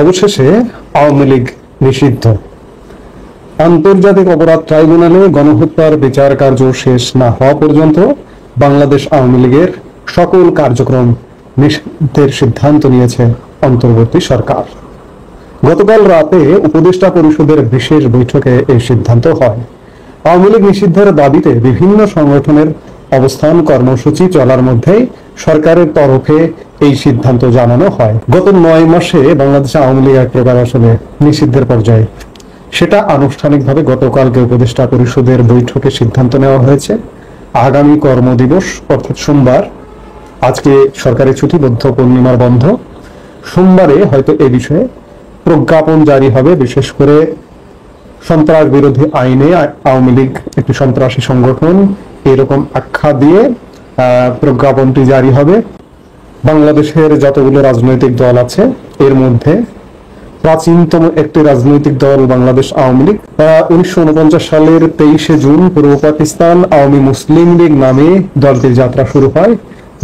অবশেষে আওয়ামী লীগ নিষিদ্ধ। আন্তর্জাতিক অপরাধ ট্রাইব্যুনালে গণহত্যার বিচার কার্য শেষ না হওয়া পর্যন্ত বাংলাদেশ আওয়ামী লীগের সকল কার্যক্রম নিষিদ্ধের সিদ্ধান্ত নিয়েছে অন্তর্বর্তী সরকার। গতকাল রাতে উপদেষ্টা পরিষদের বিশেষ বৈঠকে এই সিদ্ধান্ত হয়। আওয়ামী লীগ নিষিদ্ধের দাবিতে বিভিন্ন সংগঠনের অবস্থান কর্মসূচি চলার মধ্যেই সরকারের তরফে এই সিদ্ধান্ত জানানো হয়। গত 9 মাসে বাংলাদেশে আওয়ামী লীগ এক প্রকার আসলে নিষিদ্ধের পর্যায়ে, সেটা আনুষ্ঠানিকভাবে গতকালকে উপদেষ্টা পরিষদের বৈঠকে সিদ্ধান্ত নেওয়া হয়েছে। আগামী কর্মদিবস অর্থাৎ সোমবার, আজকে সরকারি ছুটি, বৌদ্ধ পূর্ণিমার বন্ধ, সোমবারে হয়তো এ বিষয়ে প্রজ্ঞাপন জারি হবে। বিশেষ করে সন্ত্রাস বিরোধী আইনে আওয়ামী লীগ একটি সন্ত্রাসী সংগঠন, এরকম আখ্যা দিয়ে প্রজ্ঞাপনটি জারি হবে। বাংলাদেশের যতগুলো রাজনৈতিক দল আছে এর মধ্যে প্রাচীনতম একটি রাজনৈতিক দল বাংলাদেশ আওয়ামী লীগ। 1949 সালের 23শে জুন পূর্ব পাকিস্তান আওয়ামী মুসলিম লীগ নামে দলটির যাত্রা শুরু হয়।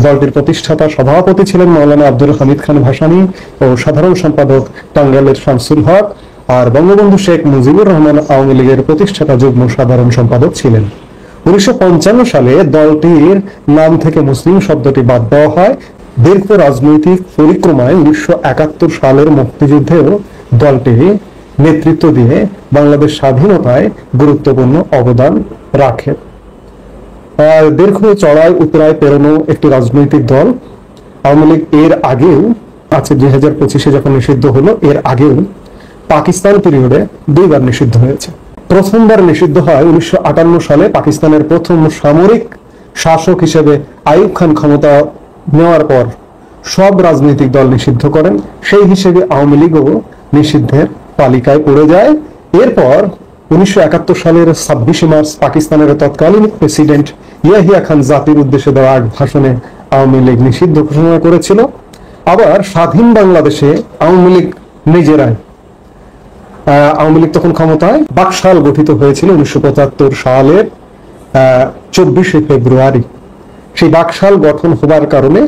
দলটির প্রতিষ্ঠাতা সভাপতি ছিলেন মাওলানা আব্দুল হামিদ খান ভাসানী ও সাধারণ সম্পাদক টাঙ্গাইলের শামসুল হক, আর বঙ্গবন্ধু শেখ মুজিবুর রহমান আওয়ামী লীগের প্রতিষ্ঠাতা যুগ্ম সাধারণ সম্পাদক ছিলেন। 1955 সালে দলটির নাম থেকে মুসলিম শব্দটি বাদ দেওয়া হয়। দীর্ঘ রাজনৈতিক পরিক্রমায় 1971 সালের মুক্তিযুদ্ধেও দলটি নেতৃত্ব দিয়ে বাংলাদেশ স্বাধীনতায় গুরুত্বপূর্ণ অবদান রাখে। দীর্ঘ চড়াই উতরায় পেরোনো একটি রাজনৈতিক দল আওয়ামী লীগ। এর আগেও আছে, 2025-এ যখন নিষিদ্ধ হলো, এর আগেও পাকিস্তান পিরিয়ডে 2বার নিষিদ্ধ হয়েছে। প্রথমবার নিষিদ্ধ হয় 1958 সালে। পাকিস্তানের প্রথম সামরিক শাসক হিসেবে আইয়ুব খান ক্ষমতা নেওয়ার পর সব রাজনৈতিক দল নিষিদ্ধ করেন। সেই হিসেবে আওয়ামী লীগও নিষিদ্ধের তালিকায় পড়ে যায়। এরপর 1971 সালের 26শে মার্চ পাকিস্তানের তৎকালীন প্রেসিডেন্ট ইয়াহিয়া খান জাতির উদ্দেশ্যে দেওয়া এক ভাষণে আওয়ামী লীগ নিষিদ্ধ ঘোষণা করেছিল। আবার স্বাধীন বাংলাদেশে আওয়ামী লীগ নিজেরাই, আওয়ামী লীগ তখন ক্ষমতায়, বাকশাল গঠিত হয়েছিল 1975 সালের 24শে ফেব্রুয়ারি। সেই বাকশাল গঠন হবার কারণে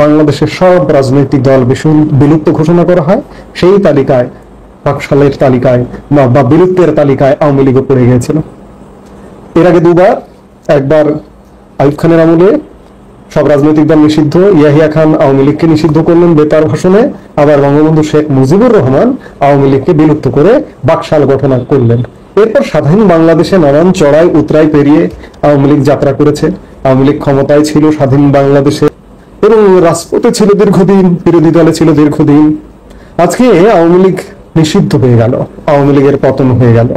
বাংলাদেশের সব রাজনৈতিক দল বিলুপ্ত ঘোষণা করা হয়। সেই তালিকায়, বাকশালের তালিকায় বা বিলুপ্তের তালিকায় আওয়ামী লীগও পড়ে গিয়েছিল। এর আগে 2বার, একবার আইয়ুব খানের আমলে সব রাজনৈতিক দল নিষিদ্ধ, ইয়াহিয়া খান আওয়ামী লীগকে নিষিদ্ধ করলেন বেতার ভাষণে। আবার বঙ্গবন্ধু শেখ মুজিবুর রহমান আওয়ামী লীগকে বিলুপ্ত করে বাকশাল গঠন করলেন। এরপর স্বাধীন বাংলাদেশে নানান চড়াই উতরাই পেরিয়ে আওয়ামী লীগ যাত্রা করেছে। আওয়ামী লীগ ক্ষমতায় ছিল স্বাধীন বাংলাদেশে এবং রাজপথে ছিল দীর্ঘদিন, বিরোধী দলে ছিল দীর্ঘদিন। আজকে আওয়ামী লীগ নিষিদ্ধ হয়ে গেল, আওয়ামী লীগের পতন হয়ে গেল।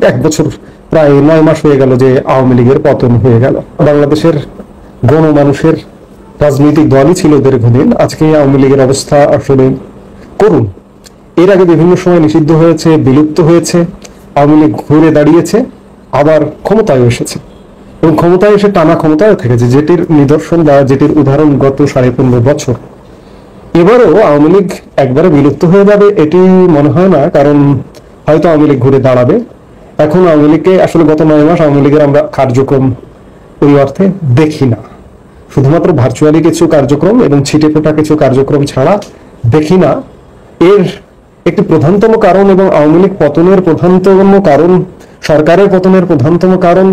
1 বছর, প্রায় 9 মাস হয়ে গেল যে আওয়ামী লীগের পতন হয়ে গেল। বাংলাদেশের গণমানুষের রাজনৈতিক দলই ছিল দীর্ঘদিন। আজকে আওয়ামী লীগের অবস্থা আসলে করুন। এর আগে বিভিন্ন সময় নিষিদ্ধ হয়েছে, বিলুপ্ত হয়েছে, আওয়ামী লীগ ঘুরে দাঁড়িয়েছে, আবার ক্ষমতায় এসেছে এবং ক্ষমতায় এসে টানা ক্ষমতায় থেকেছে, যেটির নিদর্শন বা যেটির উদাহরণ গত 15.5 বছর। এবারও আওয়ামী লীগ একবারে বিলুপ্ত হয়ে যাবে এটি মনে হয় না, কারণ হয়তো আওয়ামী লীগ ঘুরে দাঁড়াবে। এখন আওয়ামী লীগকে আসলে গত 9 মাস আওয়ামী লীগের আমরা কার্যক্রম ওই অর্থে দেখি না, শুধুমাত্র ভার্চুয়ালি কিছু কার্যক্রম এবং ছিটে ফোটা কিছু কার্যক্রম ছাড়া দেখি না। এর একটি প্রধানতম কারণ এবং আওয়ামী লীগ পতনের প্রধানতম কারণ, সরকারের পতনের প্রধানতম কারণ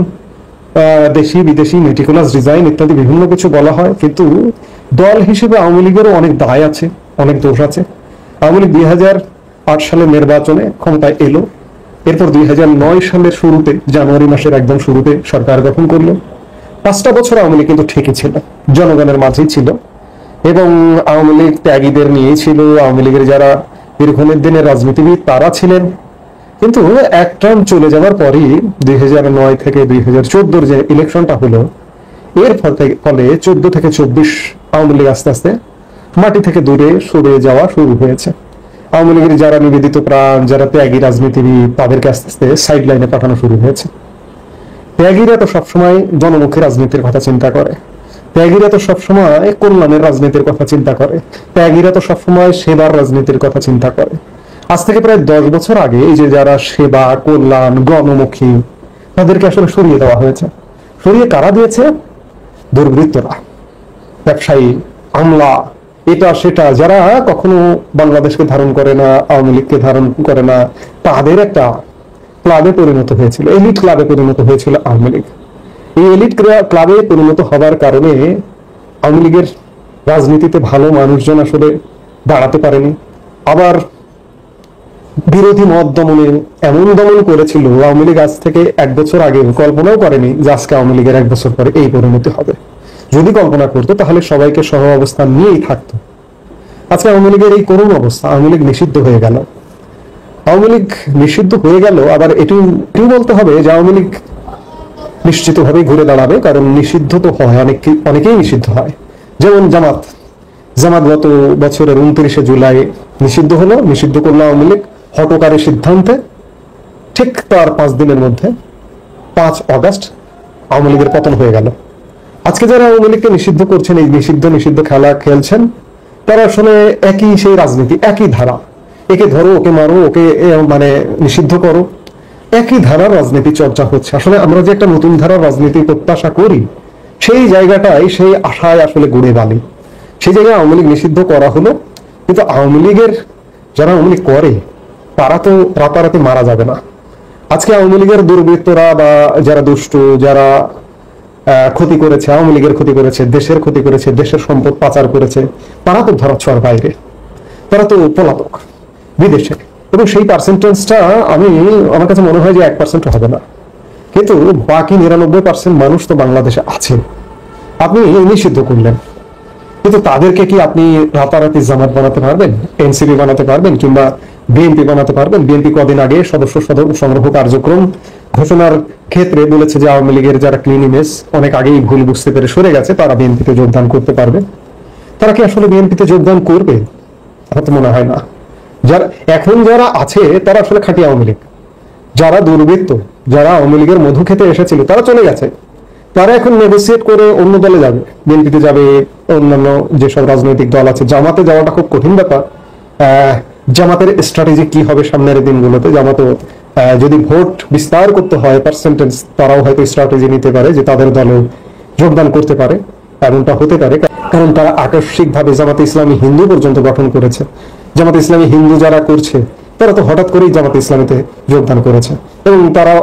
দেশি বিদেশি মেটিকুলাস ডিজাইন ইত্যাদি বিভিন্ন কিছু বলা হয়, কিন্তু দল হিসেবে আওয়ামী লীগেরও অনেক দায় আছে, অনেক দোষ আছে। আওয়ামী লীগ 2008 সালের নির্বাচনে ক্ষমতায় এলো। এরপর 2009 সালের শুরুতে, জানুয়ারি মাসের একদম শুরুতে সরকার গঠন করলো। 5টা বছর আওয়ামী লীগ কিন্তু ঠিকই ছিল, জনগণের মাঝেই ছিল এবং আওয়ামী লীগ ত্যাগীদের নিয়েই ছিল। আওয়ামী লীগের যারা দীর্ঘদিনের রাজনীতিবিদ তারা ছিলেন। কিন্তু এক টার্ম চলে যাওয়ার পরই 2009 থেকে 2014 যে ইলেকশনটা হলো, এর ফলে 14 থেকে 24 আওয়ামী লীগ আস্তে আস্তে মাটি থেকে দূরে সরে যাওয়া শুরু হয়েছে। আওয়ামী লীগের যারা নিবেদিত প্রাণ, যারা ত্যাগী রাজনীতিবিদ, তাদেরকে আস্তে আস্তে সাইড লাইনে পাঠানো শুরু হয়েছে। ত্যাগীরা তো সবসময় জনমুখী রাজনীতির কথা চিন্তা করে, ত্যাগীরা তো সবসময় কল্যাণের রাজনীতির কথা চিন্তা করে, ত্যাগীরা তো সবসময় সেবার রাজনীতির কথা চিন্তা করে। আজ থেকে প্রায় 10 বছর আগে এই যে যারা সেবা, কল্যাণ, গণমুখী, তাদেরকে আসলে সরিয়ে দেওয়া হয়েছে। সরিয়ে কারা দিয়েছে? দুর্বৃত্তরা, ব্যবসায়ী, আমলা, এটা সেটা, যারা কখনো বাংলাদেশকে ধারণ করে না, আওয়ামী লীগকে ধারণ করে না, তাদের একটা ক্লাবে পরিণত হয়েছিল, এলিট ক্লাবে পরিণত হয়েছিল আওয়ামী লীগ। এই এলিট ক্লাবে পরিণত হবার কারণে আওয়ামী লীগের রাজনীতিতে ভালো মানুষজন আসলে দাঁড়াতে পারেনি। আবার বিরোধী মত দমনে এমন দমন করেছিল, আওয়ামী লীগ আজ থেকে 1 বছর আগে কল্পনাও করেনি যে আজকে আওয়ামী লীগের 1 বছর পরে এই পরিণতি হবে। যদি কল্পনা করতো তাহলে সবাইকে সহ অবস্থান নিয়েই থাকতো। আজকে আওয়ামী লীগের এই করুণ অবস্থা, আওয়ামী লীগ নিষিদ্ধ হয়ে গেল। আওয়ামী লীগ নিষিদ্ধ হয়ে গেল, আবার এটিও বলতে হবে যে আওয়ামী লীগ নিশ্চিতভাবে ঘুরে দাঁড়াবে, কারণ নিষিদ্ধ তো হয়, অনেকেই নিষিদ্ধ হয়। যেমন জামাত গত বছরের 29শে জুলাই নিষিদ্ধ হলো, নিষিদ্ধ করলো আওয়ামী লীগ হঠকারী সিদ্ধান্তে। ঠিক তার 5 দিনের মধ্যে 5 আগস্ট আওয়ামী লীগের পতন হয়ে গেল। আজকে যারা আওয়ামী লীগকে নিষিদ্ধ করছেন, এই নিষিদ্ধ খেলা খেলছেন, তারা আসলে একই সেই রাজনীতি, একই ধারা, একে ধরো ওকে মারো, ওকে মানে নিষিদ্ধ করো, একই ধারার রাজনীতি চর্চা হচ্ছে। আসলে আমরা যে একটা নতুন ধারার রাজনীতি প্রত্যাশা করি, সেই জায়গাটাই সেই আশায় আসলে গড়ে বালি। সেই জায়গায় আওয়ামী লীগ নিষিদ্ধ করা হলো, কিন্তু আওয়ামী লীগের যারা আওয়ামী লীগ করে তারা তো রাতারাতি মারা যাবে না। আজকে আওয়ামী লীগের দুর্বৃত্তরা বা যারা দুষ্ট, যারা ক্ষতি করেছে, আওয়ামী লীগের ক্ষতি করেছে, দেশের ক্ষতি করেছে, দেশের সম্পদ পাচার করেছে, তারা তো ধরাছোঁয়ার বাইরে, তারা তো পলাতক বিদেশে। এবং সেই পার্সেন্টেজটা আমার কাছে মনে হয় যে 1% হবে না, কিন্তু বাকি 99% মানুষ তো বাংলাদেশে আছে। আপনি নিষিদ্ধ করলেন, কিন্তু তাদেরকে কি আপনি রাতারাতি জামাত বানাতে পারবেন, এনসিপি বানাতে পারবেন, কিংবা বিএনপি বানাতে পারবেন? বিএনপি কদিন আগে সদস্য সংগ্রহ কার্যক্রম ঘোষণার ক্ষেত্রে বলেছে যে আওয়ামী লীগের যারা ক্লিন ইমেজ অনেক আগেই ভুল বুঝতে পেরে সরে গেছে, তারা বিএনপিতে যোগদান করতে পারবে। তারা কি আসলে বিএনপিতে যোগদান করবে? আমার তো মনে হয় না। যারা আছে তারা আসলে খাঁটি আওয়ামী লীগ। যারা দুর্বৃত্ত, যারা আওয়ামী লীগের মধু খেতে এসেছিল, তারা চলে গেছে। তারা এখন নেগোসিয়েট করে অন্য দলে যাবে, বিএনপিতে যাবে, অন্যান্য যেসব রাজনৈতিক দল আছে। জামাতে যাওয়াটা খুব কঠিন ব্যাপার। জামাতের স্ট্র্যাটেজি কি হবে সামনের দিনগুলোতে? জামাতে যদি ভোট বিস্তার করতে হয়, পার্সেন্টেজ, তারাও হয়তো স্ট্র্যাটেজি নিতে পারে যে তাদের দলে যোগদান করতে পারে। এমনটা হতে পারে, কারণ তারা আকস্মিকভাবে জামাতে ইসলামী হিন্দু পর্যন্ত গঠন করেছে। জামাতে ইসলামী হিন্দু যারা করছে, তারা তো হঠাৎ করেই জামাতে ইসলামীতে যোগদান করেছে, এবং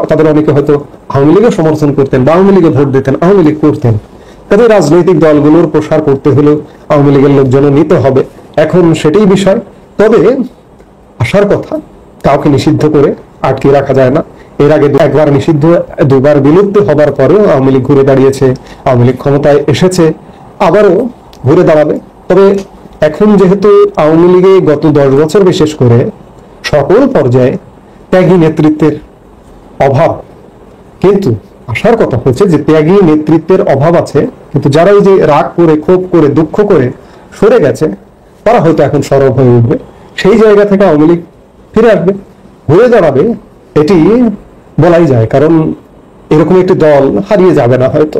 তাদের অনেকে হয়তো আওয়ামী লীগের সমর্থন করতেন বা আওয়ামী লীগে ভোট দিতেন, আওয়ামী লীগ করতেন। তাদের রাজনৈতিক দলগুলোর প্রসার করতে হলেও আওয়ামী লীগের লোকজন নিতে হবে, এখন সেটাই বিষয়। তবে আসার কথা, কাউকে নিষিদ্ধ করে আটকে রাখা যায় না। এর আগে একবার নিষিদ্ধ, 2বার বিলুপ্ত হবার পরেও আওয়ামী লীগ ঘুরে দাঁড়িয়েছে, আওয়ামী লীগ ক্ষমতায় এসেছে, আবারও ঘুরে দাঁড়াবে। তবে এখন যেহেতু আওয়ামী লীগে গত 10 বছর বিশেষ করে সকল পর্যায়ে ত্যাগী নেতৃত্বের অভাব, কিন্তু আসার কথা হচ্ছে যে ত্যাগী নেতৃত্বের অভাব আছে, কিন্তু যারা এই যে রাগ করে, ক্ষোভ করে, দুঃখ করে সরে গেছে, তারা হয়তো এখন সরব হয়ে উঠবে। সেই জায়গা থেকে আওয়ামী লীগ ফিরে আসবে, ঘুরে দাঁড়াবে, এটি বলাই যায়। কারণ এরকম একটি দল হারিয়ে যাবে না হয়তো।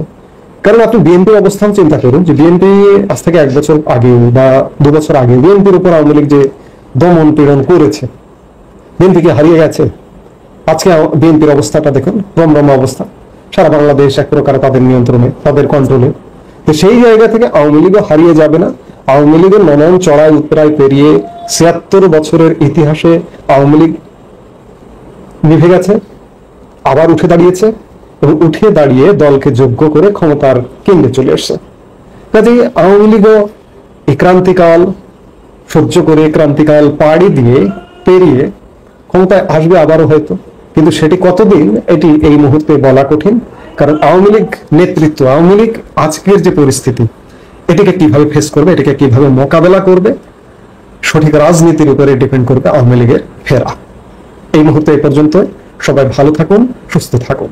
কারণ আপনি বিএনপির অবস্থান চিন্তা করুন, যে বিএনপি আজ থেকে 1 বছর আগে বা 2 বছর আগে বিএনপির উপর আওয়ামী লীগ যে দমন পীড়ন করেছে, বিএনপি কি হারিয়ে গেছে? আজকে বিএনপির অবস্থাটা দেখুন, রমরমা অবস্থা, সারা বাংলাদেশ এক প্রকারে তাদের নিয়ন্ত্রণে, তাদের কন্ট্রোলে। তো সেই জায়গা থেকে আওয়ামী লীগও হারিয়ে যাবে না। আওয়ামী লীগের ননন চড়াই উত্তরায় পেরিয়ে 76 বছরের ইতিহাসে আওয়ামী লীগ নিভে গেছে, আবার উঠে দাঁড়িয়েছে, এবং উঠে দাঁড়িয়ে দলকে যোগ্য করে ক্ষমতার কেন্দ্রে চলে এসছে। কাজেই আওয়ামী লীগও এই ক্রান্তিকাল সহ্য করে, ক্রান্তিকাল পাড়ি দিয়ে পেরিয়ে ক্ষমতায় আসবে আবারও হয়তো, কিন্তু সেটি কতদিন এটি এই মুহূর্তে বলা কঠিন। কারণ আওয়ামী লীগ নেতৃত্ব, আওয়ামী লীগ আজকের যে পরিস্থিতি, এটাকে কিভাবে ফেস করবে, এটাকে কিভাবে মোকাবেলা করবে, সঠিক রাজনীতির উপরে ডিপেন্ড করবে আওয়ামী লীগের ফেরা। এই মুহূর্তে এই পর্যন্ত। সবাই ভালো থাকুন, সুস্থ থাকুন।